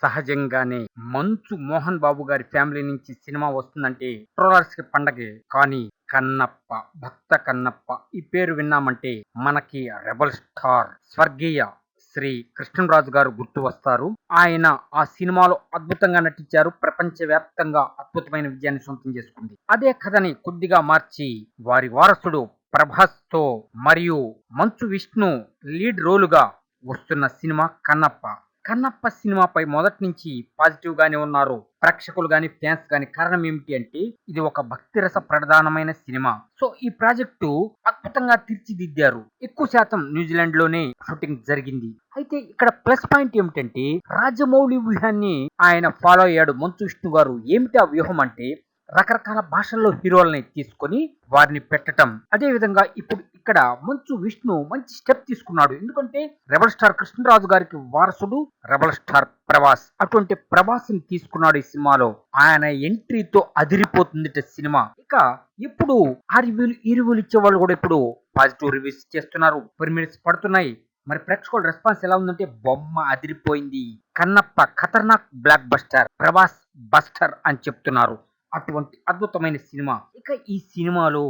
సహజంగానే 'మంచు మోహన్ బాబు' గారి ఫ్యామిలీ నుంచి సినిమా వస్తుందంటే ట్రోలర్స్‌కి పండగే. కానీ కన్నప్ప, భక్త కన్నప్ప ఈ పేరు విన్నామంటే మనకి రెబెల్ స్టార్ స్వర్గీయ శ్రీ కృష్ణంరాజు గారు గుర్తు వస్తారు. ఆయన ఆ సినిమాలో అద్భుతంగా నటించారు. ప్రపంచవ్యాప్తంగా అద్భుతమైన విజయాన్ని సొంతం చేసుకుంది. అదే కథని కొద్దిగా మార్చి వారి వారసుడు ప్రభాస్‌తో మరియు మంచు విష్ణు లీడ్ రోలుగా వస్తున్న సినిమా కన్నప్ప. కన్నప్ప సినిమాపై మొదటి నుంచి పాజిటివ్ గానే ఉన్నారు ప్రేక్షకులు గాని, ఫ్యాన్స్ గాని. కారణం ఏమిటి అంటే ఇది ఒక భక్తి రస ప్రధానమైన సినిమా. సో ఈ ప్రాజెక్టు అద్భుతంగా తీర్చిదిద్దారు. ఎక్కువ శాతం న్యూజిలాండ్ లోనే షూటింగ్ జరిగింది. అయితే ఇక్కడ ప్లస్ పాయింట్ ఏమిటంటే రాజమౌళి వ్యూహాన్ని ఆయన ఫాలో అయ్యాడు మంచు విష్ణు గారు. ఏమిటి ఆ వ్యూహం అంటే రకరకాల భాషల్లో హీరోలని తీసుకొని వారిని పెట్టటం. అదే విధంగా ఇప్పుడు ఇక్కడ మంచు విష్ణు మంచి స్టెప్ తీసుకున్నాడు. ఎందుకంటే రెబల్ స్టార్ కృష్ణరాజు గారికి వారసుడు రెబల్ స్టార్ ప్రభాస్. అటువంటి ప్రభాస్ ని తీసుకున్నాడు ఈ సినిమాలో. ఆయన ఎంట్రీతో అదిరిపోతుంది సినిమా. ఇక ఇప్పుడు ఆ రివ్యూలు ఈ రివ్యూలు ఇచ్చే వాళ్ళు కూడా ఇప్పుడు పాజిటివ్ రివ్యూస్ చేస్తున్నారు. మినిట్స్ పడుతున్నాయి. మరి ప్రేక్షకుల రెస్పాన్స్ ఎలా ఉందంటే బొమ్మ అదిరిపోయింది, కన్నప్ప ఖతర్నాక్ బ్లాక్ బస్టర్, ప్రభాస్ బస్టర్ అని చెప్తున్నారు. అటువంటి అద్భుతమైన సినిమా. ఇక ఈ సినిమాలో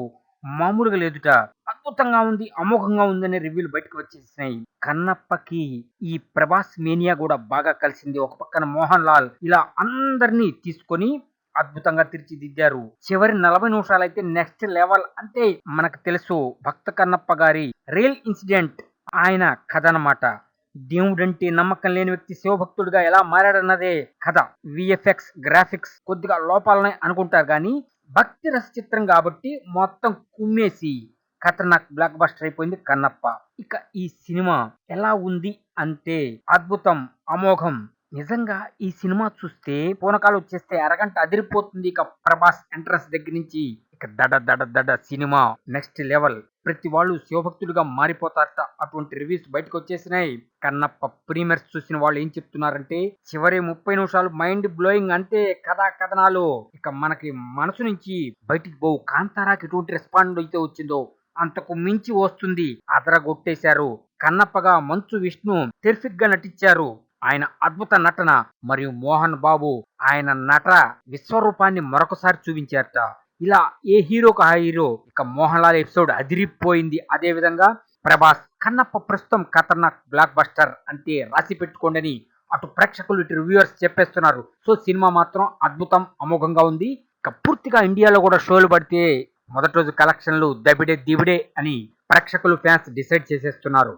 మామూలుగా లేదుట, అద్భుతంగా ఉంది, అమోఘంగా ఉందనే రివ్యూలు బయటకు వచ్చేసినాయి. కన్నప్పకి ఈ ప్రభాస్ మేనియా కూడా బాగా కలిసింది. ఒక పక్కన మోహన్ లాల్ ఇలా అందరినీ తీసుకొని అద్భుతంగా తీర్చిదిద్దారు. చివరి 40 నిమిషాలు అయితే నెక్స్ట్ లెవెల్. అంటే మనకు తెలుసు భక్త కన్నప్ప గారి రియల్ ఇన్సిడెంట్, ఆయన కథ అన్నమాట. దేవుడంటే నమ్మకం లేని వ్యక్తి శివభక్తుడిగా ఎలా మారాడన్నదే కథ. విఎఫ్ఎక్స్ గ్రాఫిక్స్ కొద్దిగా లోపాలనే అనుకుంటారు కానీ భక్తి రస చిత్రం కాబట్టి మొత్తం కుమ్మేసి ఖతర్నాక్ బ్లాక్ బస్టర్ అయిపోయింది కన్నప్ప. ఇక ఈ సినిమా ఎలా ఉంది అంటే అద్భుతం, అమోఘం. నిజంగా ఈ సినిమా చూస్తే పూనకాలు వచ్చేస్తే అరగంట అదిరిపోతుంది. ఇక ప్రభాస్ ఎంట్రన్స్ దగ్గర నుంచి ఇక దడ దడ దడ సినిమా నెక్స్ట్ లెవెల్. ప్రతి వాళ్ళు శివభక్తుడిగా మారిపోతారట. అటువంటి రివ్యూస్ బయటకు వచ్చేసినాయి. కన్నప్ప ప్రీమియర్స్ చూసిన వాళ్ళు ఏం చెప్తున్నారంటే చివరి 30 నిమిషాలు మైండ్ బ్లోయింగ్. అంటే కథా కథనాలు ఇక మనకి మనసు నుంచి బయటికి పోవు. కాంతారాకి ఎటువంటి రెస్పాండ్ అయితే వచ్చిందో అంతకు మించి వస్తుంది. అదరగొట్టేశారు. కన్నప్పగా మంచు విష్ణు టెరిఫిక్ గా నటించారు. ఆయన అద్భుత నటన మరియు మోహన్ బాబు ఆయన నట విశ్వరూపాన్ని మరొకసారి చూపించారట. ఇలా ఏ హీరోకి ఆ హీరో. ఇక మోహన్ లాల్ ఎపిసోడ్ అదిరిపోయింది. అదే విధంగా ప్రభాస్. కన్నప్ప ప్రస్తుతం ఖతర్నాక్ బ్లాక్ బస్టర్ అంటే రాసి పెట్టుకోండి అటు ప్రేక్షకులు ఇటు రివ్యూవర్స్ చెప్పేస్తున్నారు. సో సినిమా మాత్రం అద్భుతం, అమోఘంగా ఉంది. ఇక పూర్తిగా ఇండియాలో కూడా షోలు పడితే మొదటి రోజు కలెక్షన్లు దబిడే దిబిడే అని ప్రేక్షకులు ఫ్యాన్స్ డిసైడ్ చేసేస్తున్నారు.